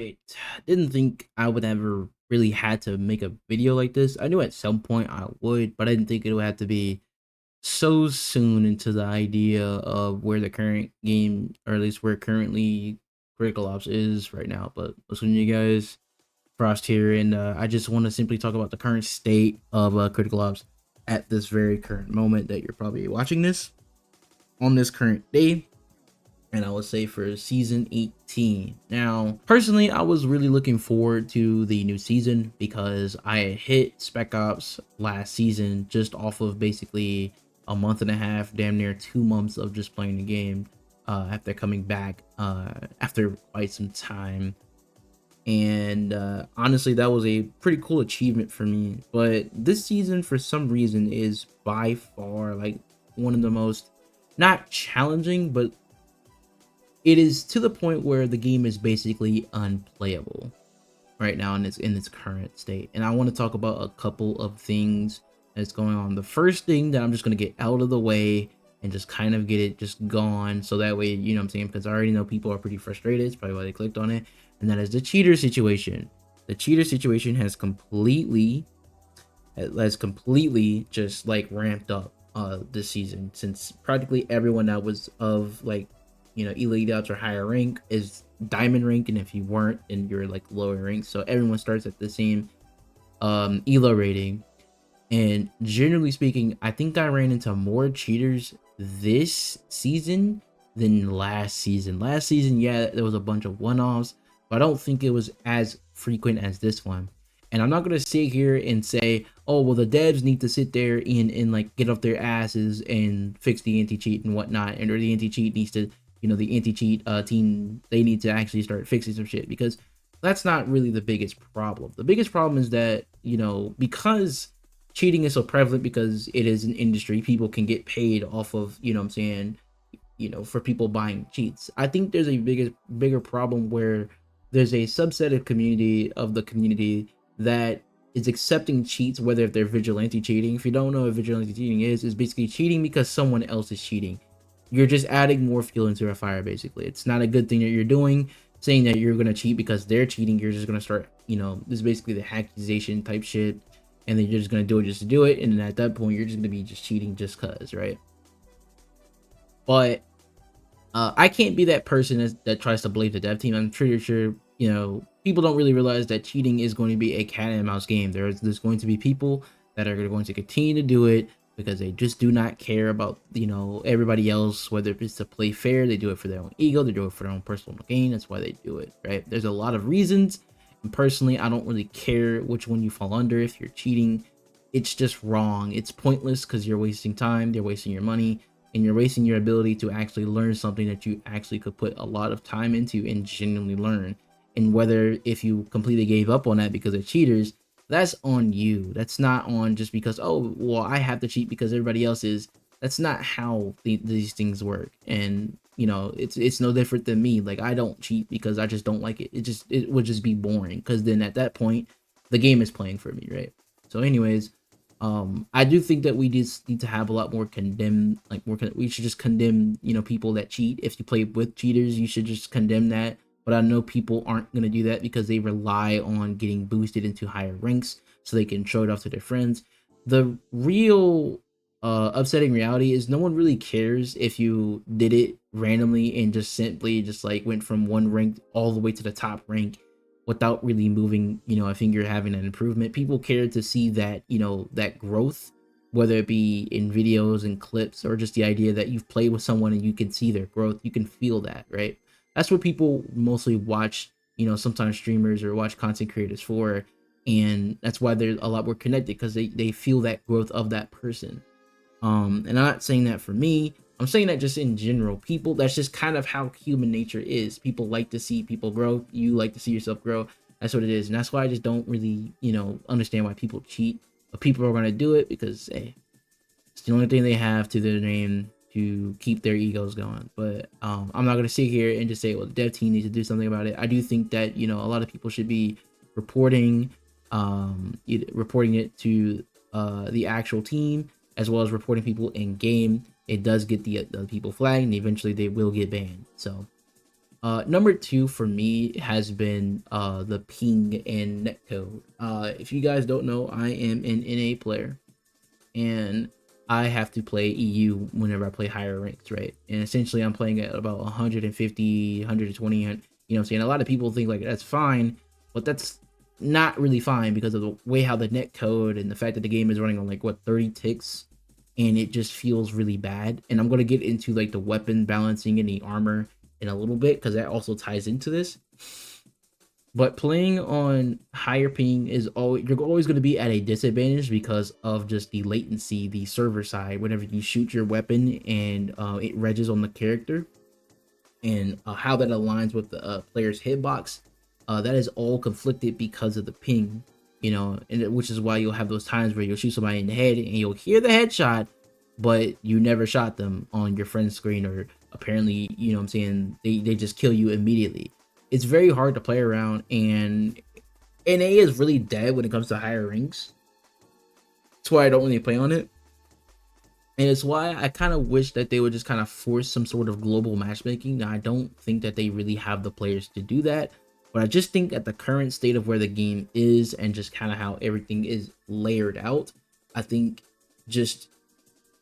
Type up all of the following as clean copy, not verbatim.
I didn't think I would ever really had to make a video like this. I knew at some point I would, but I didn't think it would have to be so soon into the idea of where the current game, or at least where currently Critical Ops is right now. But listen, you guys, Frost here, and I just want to simply talk about the current state of Critical Ops at this very current moment that you're probably watching this on this current day. And I would say for season 18. Now, personally, I was really looking forward to the new season because I hit Spec Ops last season just off of basically a month and a half, damn near 2 months of just playing the game after coming back after quite some time. And honestly, that was a pretty cool achievement for me. But this season, for some reason, is by far like one of the most, not challenging, but it is to the point where the game is basically unplayable right now in its current state. And I want to talk about a couple of things that's going on. The first thing that I'm just going to get out of the way and just kind of get it just gone, so that way, you know what I'm saying, because I already know people are pretty frustrated. It's probably why they clicked on it. And that is the cheater situation. The cheater situation has completely just like ramped up this season, since practically everyone that was of like, you know, elite ops or higher rank is diamond rank, and if you weren't, then you're like lower rank. So everyone starts at the same elo rating. And generally speaking, I think I ran into more cheaters this season than last season. Last season, yeah, there was a bunch of one-offs, but I don't think it was as frequent as this one. And I'm not going to sit here and say, oh, well, the devs need to sit there and like get off their asses and fix the anti-cheat and whatnot, and or the anti-cheat needs to, you know, the anti-cheat team, they need to actually start fixing some shit, because that's not really the biggest problem. The biggest problem is that, you know, because cheating is so prevalent, because it is an industry, people can get paid off of, you know what I'm saying, you know, for people buying cheats. I think there's a bigger problem where there's a subset of the community that is accepting cheats, whether if they're vigilante cheating. If you don't know what vigilante cheating is basically cheating because someone else is cheating. You're just adding more fuel into a fire, basically. It's not a good thing that you're doing, saying that you're going to cheat because they're cheating. You're just going to start, you know, this is basically the accusation type shit, and then you're just going to do it just to do it, and then at that point, you're just going to be just cheating just cause, right? But I can't be that person that tries to blame the dev team. I'm pretty sure, you know, people don't really realize that cheating is going to be a cat and mouse game. There's going to be people that are going to continue to do it because they just do not care about, you know, everybody else, whether it's to play fair. They do it for their own ego, they do it for their own personal gain. That's why they do it, right? There's a lot of reasons, and personally, I don't really care which one you fall under. If you're cheating, it's just wrong. It's pointless because you're wasting time, you're wasting your money, and you're wasting your ability to actually learn something that you actually could put a lot of time into and genuinely learn. And whether if you completely gave up on that because of cheaters, that's on you. That's not on just because, oh, well, I have to cheat because everybody else is. That's not how these things work. And, you know, it's no different than me. Like, I don't cheat because I just don't like it. It would just be boring, because then at that point, the game is playing for me, right? So anyways, I do think that we just need to have a lot more we should just condemn, you know, people that cheat. If you play with cheaters, you should just condemn that. But I know people aren't going to do that because they rely on getting boosted into higher ranks so they can show it off to their friends. The real upsetting reality is no one really cares if you did it randomly and just simply just like went from one rank all the way to the top rank without really moving, you know, I think you're having an improvement. People care to see that, you know, that growth, whether it be in videos and clips, or just the idea that you've played with someone and you can see their growth. You can feel that, right? That's what people mostly watch, you know, sometimes streamers or watch content creators for. And that's why they're a lot more connected, because they feel that growth of that person. And I'm not saying that for me, I'm saying that just in general. People, that's just kind of how human nature is. People like to see people grow. You like to see yourself grow. That's what it is. And that's why I just don't really, you know, understand why people cheat. But people are going to do it because, hey, it's the only thing they have to their name to keep their egos going. But I'm not going to sit here and just say, well, the dev team needs to do something about it. I do think that, you know, a lot of people should be reporting it to the actual team, as well as reporting people in game. It does get the people flagged, and eventually they will get banned. So Number two for me has been the ping and netcode. If you guys don't know, I am an NA player, and I have to play EU whenever I play higher ranks, right? And essentially, I'm playing at about 150, 120. You know what I'm saying? A lot of people think like that's fine, but that's not really fine because of the way how the netcode and the fact that the game is running on like what 30 ticks, and it just feels really bad. And I'm gonna get into like the weapon balancing and the armor in a little bit because that also ties into this. But playing on higher ping is always, you're always going to be at a disadvantage because of just the latency, the server side. Whenever you shoot your weapon and it regs on the character, and how that aligns with the player's hitbox, that is all conflicted because of the ping. You know, and which is why you'll have those times where you'll shoot somebody in the head and you'll hear the headshot, but you never shot them on your friend's screen, or apparently, you know what I'm saying, they just kill you immediately. It's very hard to play around, and NA is really dead when it comes to higher ranks. That's why I don't really play on it. And it's why I kind of wish that they would just kind of force some sort of global matchmaking. Now, I don't think that they really have the players to do that, but I just think at the current state of where the game is and just kind of how everything is layered out, I think just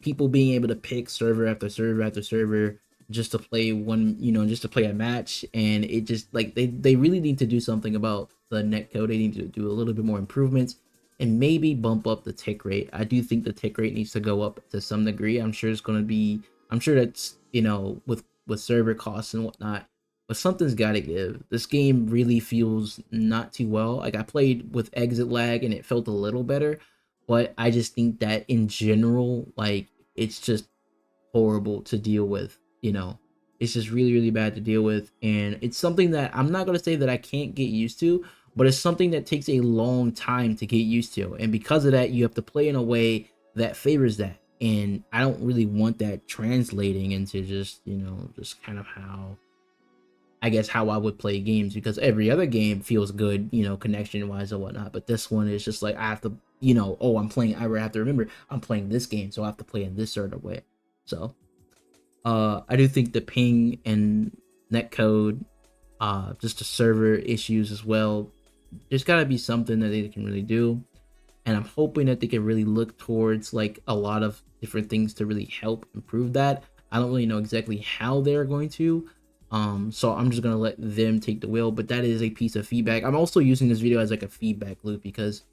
people being able to pick server after server after server just to play one, you know, just to play a match, and it just like they really need to do something about the netcode. They need to do a little bit more improvements and maybe bump up the tick rate. I do think the tick rate needs to go up to some degree. I'm sure it's going to be, I'm sure that's, you know, with server costs and whatnot, but something's got to give. This game really feels not too well. Like, I played with exit lag and it felt a little better, but I just think that in general, like, it's just horrible to deal with. You know, it's just really, really bad to deal with, and it's something that I'm not going to say that I can't get used to, but it's something that takes a long time to get used to, and because of that, you have to play in a way that favors that, and I don't really want that translating into just, you know, just kind of how, I guess, how I would play games, because every other game feels good, you know, connection wise or whatnot, but this one is just like, I have to, you know, oh, I have to remember I'm playing this game, so I have to play in this certain way. So I do think the ping and netcode, just the server issues as well, there's got to be something that they can really do, and I'm hoping that they can really look towards like a lot of different things to really help improve that. I don't really know exactly how they're going to, so I'm just gonna let them take the wheel, but that is a piece of feedback. I'm also using this video as like a feedback loop because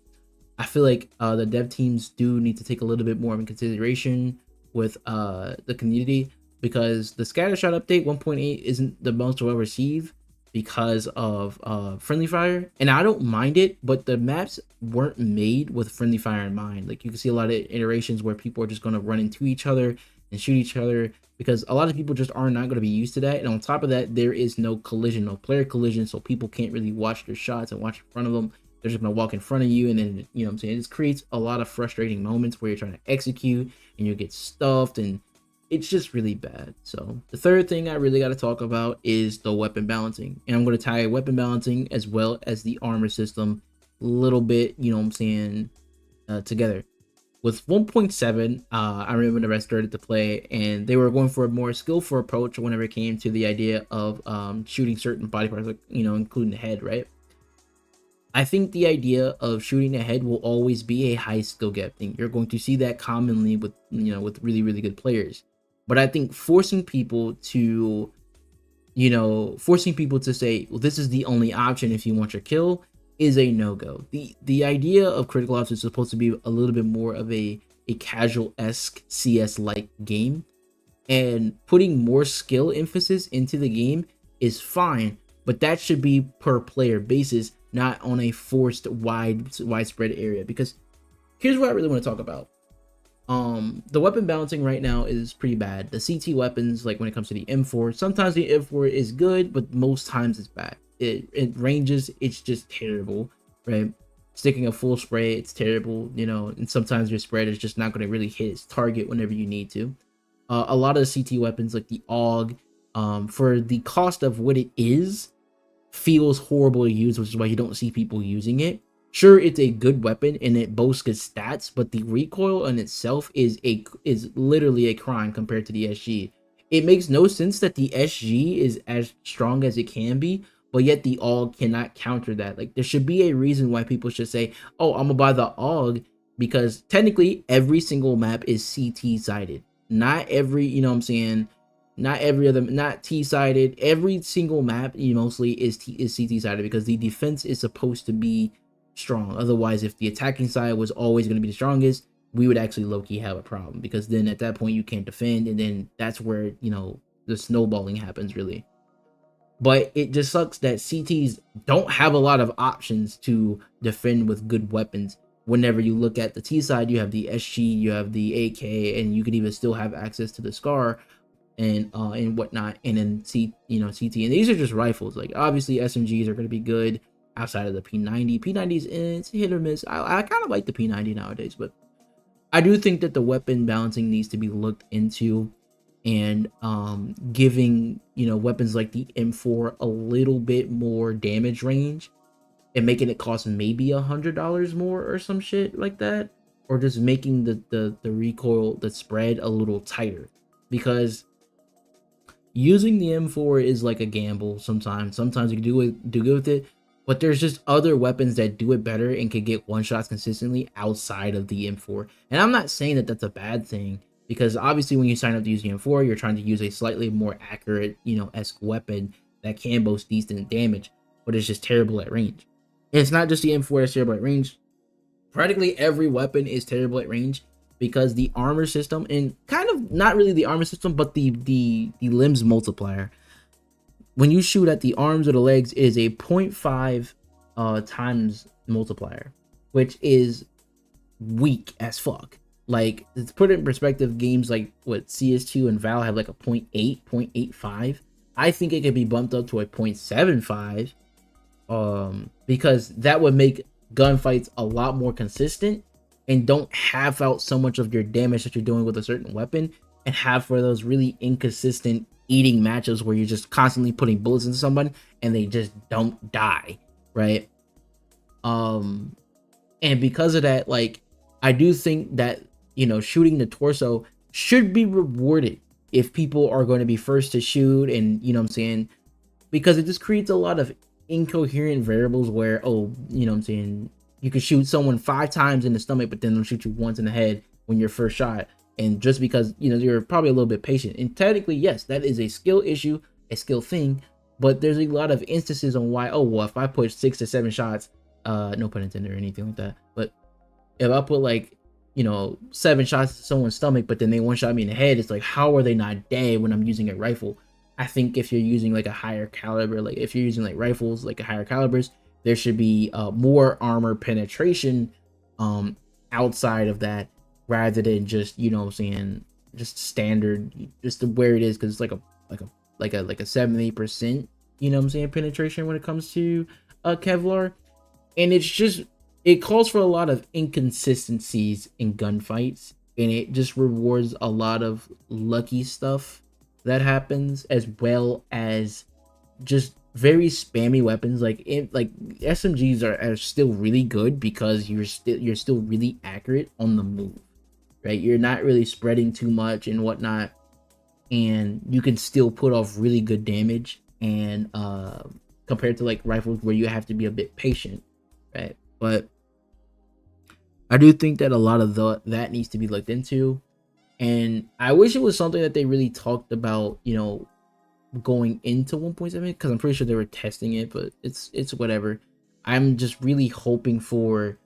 I feel like the dev teams do need to take a little bit more in consideration with the community, because the scattershot update 1.8 isn't the most well received because of friendly fire, and I don't mind it, but the maps weren't made with friendly fire in mind. Like, you can see a lot of iterations where people are just going to run into each other and shoot each other, because a lot of people just are not going to be used to that. And on top of that, there is no collision, no player collision, so people can't really watch their shots and watch in front of them. They're just going to walk in front of you, and then, you know what I'm saying, it just creates a lot of frustrating moments where you're trying to execute and you get stuffed, and it's just really bad. So the third thing I really got to talk about is the weapon balancing, and I'm going to tie weapon balancing as well as the armor system a little bit, you know what I'm saying, together. With 1.7, I remember when I started to play, and they were going for a more skillful approach whenever it came to the idea of shooting certain body parts, like, you know, including the head, right? I think the idea of shooting the head will always be a high skill gap thing. You're going to see that commonly with, you know, with really, really good players. But I think forcing people to, you know, say, well, this is the only option if you want your kill, is a no-go. The idea of Critical Ops is supposed to be a little bit more of a casual-esque CS-like game, and putting more skill emphasis into the game is fine, but that should be per player basis, not on a forced widespread area. Because here's what I really want to talk about. The weapon balancing right now is pretty bad. The CT weapons, like when it comes to the M4, sometimes the M4 is good, but most times it's bad. It ranges, it's just terrible, right? Sticking a full spray, it's terrible, you know, and sometimes your spread is just not going to really hit its target whenever you need to. A lot of the CT weapons, like the AUG, for the cost of what it is, feels horrible to use, which is why you don't see people using it. Sure, it's a good weapon and it boasts good stats, but the recoil in itself is literally a crime compared to the SG. it makes no sense that the SG is as strong as it can be, but yet the AUG cannot counter that. Like, there should be a reason why people should say, oh, I'm gonna buy the AUG, because technically every single map is CT sided. Not every, you know what I'm saying, not every other, not T sided. Every single map, mostly is CT sided, because the defense is supposed to be strong. Otherwise, if the attacking side was always going to be the strongest, we would actually low-key have a problem, because then at that point you can't defend, and then that's where, the snowballing happens, really. But it just sucks that CTs don't have a lot of options to defend with good weapons. Whenever you look at the T side, you have the SG, you have the AK, and you can even still have access to the SCAR and whatnot. And then CT, and these are just rifles. Like, obviously SMGs are going to be good outside of the P90. P90's it's hit or miss. I kind of like the P90 nowadays, but I do think that the weapon balancing needs to be looked into, and giving weapons like the M4 a little bit more damage range, and making it cost maybe $100 more or some shit like that, or just making the recoil, the spread, a little tighter, because using the M4 is like a gamble sometimes. Sometimes you do good with it, but there's just other weapons that do it better and can get one shots consistently outside of the M4. And I'm not saying that that's a bad thing, because obviously when you sign up to use the M4, you're trying to use a slightly more accurate, esque weapon that can boast decent damage, but it's just terrible at range. And it's not just the M4 that's terrible at range. Practically every weapon is terrible at range, because the armor system, and kind of not really the armor system, but the limbs multiplier, when you shoot at the arms or the legs, is a 0.5 times multiplier, which is weak as fuck. Like, to put it in perspective, games like what CS2 and Val have like a 0.8, 0.85. I think it could be bumped up to a 0.75, because that would make gunfights a lot more consistent, and don't half out so much of your damage that you're doing with a certain weapon, and have for those really inconsistent eating matchups where you're just constantly putting bullets into someone and they just don't die, right? And because of that, like, I do think that shooting the torso should be rewarded if people are going to be first to shoot, and what I'm saying, because it just creates a lot of incoherent variables where, you could shoot someone 5 times in the stomach, but then they'll shoot you once in the head when you're first shot. And just because, you're probably a little bit patient. And technically, yes, that is a skill issue, a skill thing. But there's a lot of instances on why, if I put 6 to 7 shots, no pun intended or anything like that, but if I put 7 shots to someone's stomach, but then they one shot me in the head, it's like, how are they not dead when I'm using a rifle? I think if you're using like a higher caliber, like if you're using like rifles, like a higher calibers, there should be more armor penetration outside of that, rather than just just standard, just where it is, because it's like a 70%, penetration when it comes to Kevlar. And it calls for a lot of inconsistencies in gunfights, and it just rewards a lot of lucky stuff that happens, as well as just very spammy weapons. Like SMGs are still really good, because you're still really accurate on the move, right? You're not really spreading too much and whatnot, and you can still put off really good damage, and compared to like rifles where you have to be a bit patient, right? But I do think that a lot of that needs to be looked into, and I wish it was something that they really talked about, going into 1.7, because I'm pretty sure they were testing it, but it's whatever. I'm just really hoping for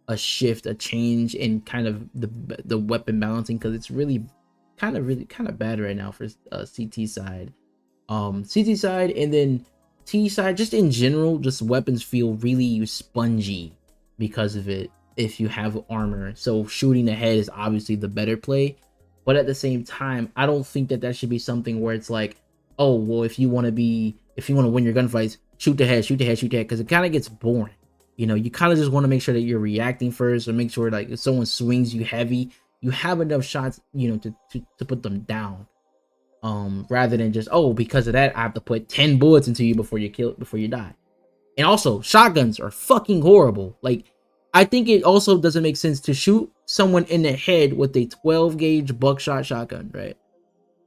a shift, a change in kind of the weapon balancing, because it's really kind of bad right now for CT side, and then T side, just in general, just weapons feel really spongy because of it if you have armor. So shooting the head is obviously the better play, but at the same time, I don't think that should be something where it's like, oh, well, if you want to win your gunfights, shoot the head, because it kind of gets boring. You kind of just want to make sure that you're reacting first, or make sure, like, if someone swings you heavy, you have enough shots, to put them down, rather than just, oh, because of that, I have to put 10 bullets into you before you die. And also, shotguns are fucking horrible. Like, I think it also doesn't make sense to shoot someone in the head with a 12 gauge buckshot shotgun,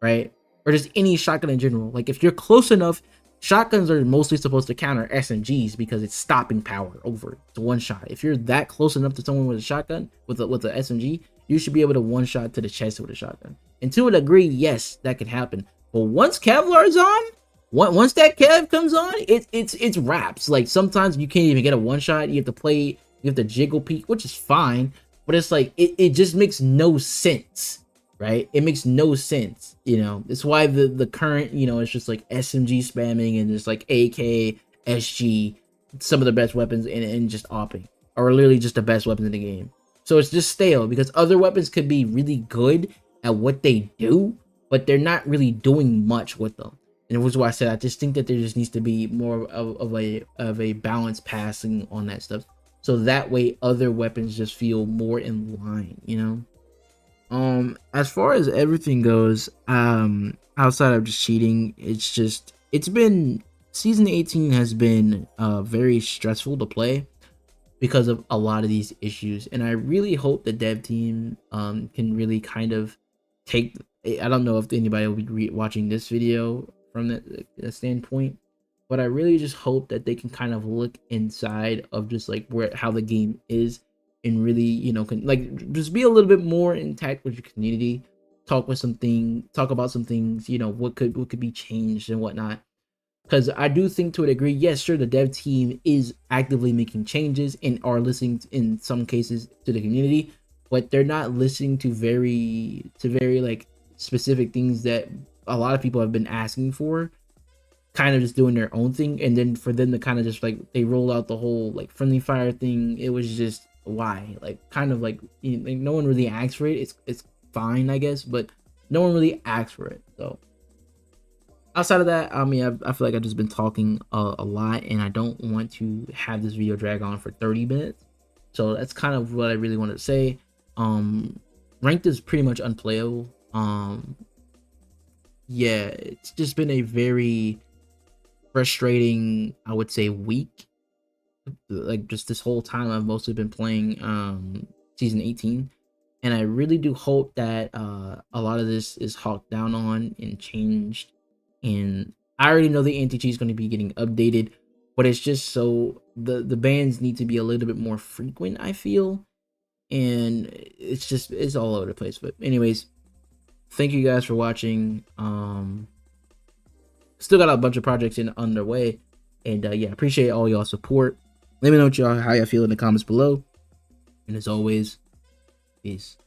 right? or just any shotgun in general. Like if you're close enough, shotguns are mostly supposed to counter SMGs because it's stopping power over to one shot. If you're that close enough to someone with a shotgun with a SMG, you should be able to one shot to the chest with a shotgun. And to a degree, yes, that could happen. But once Kevlar is on, once that Kev comes on, it's wraps. Like sometimes you can't even get a one shot. You have to play, you have to jiggle peek, which is fine. But it's like it just makes no sense, right? It makes no sense, you know. It's why the current, you know, it's just like SMG spamming and just like AK, SG, some of the best weapons and just opping, or literally just the best weapons in the game. So it's just stale because other weapons could be really good at what they do, but they're not really doing much with them. And it was why I said I just think that there just needs to be more of a balanced passing on that stuff, so that way other weapons just feel more in line, you know. As far as everything goes, outside of just cheating, it's been, season 18 has been very stressful to play because of a lot of these issues, and I really hope the dev team can really kind of take, I don't know if anybody will be watching this video from that standpoint, but I really just hope that they can kind of look inside of just like how the game is, and really, you know, like just be a little bit more intact with your community, talk about some things, you know, what could be changed and whatnot. Because I do think to a degree, yes, sure, the dev team is actively making changes and are listening in some cases to the community, but they're not listening to very like specific things that a lot of people have been asking for, kind of just doing their own thing. And then for them to kind of just like, they rolled out the whole like friendly fire thing. It was just, why? Like kind of like, you know, like no one really asked for it. It's fine, I guess, but no one really asked for it. So outside of that, I mean, I feel like I've just been talking a lot, and I don't want to have this video drag on for 30 minutes. So that's kind of what I really wanted to say. Ranked is pretty much unplayable. Yeah, it's just been a very frustrating, I would say, week. Like just this whole time I've mostly been playing season 18, and I really do hope that a lot of this is hawked down on and changed. And I already know the anti-cheat is going to be getting updated, but it's just so the bans need to be a little bit more frequent, I feel, and it's all over the place. But anyways, thank you guys for watching. Still got a bunch of projects underway, and yeah, appreciate all y'all support. Let me know how y'all feel in the comments below, and as always, peace.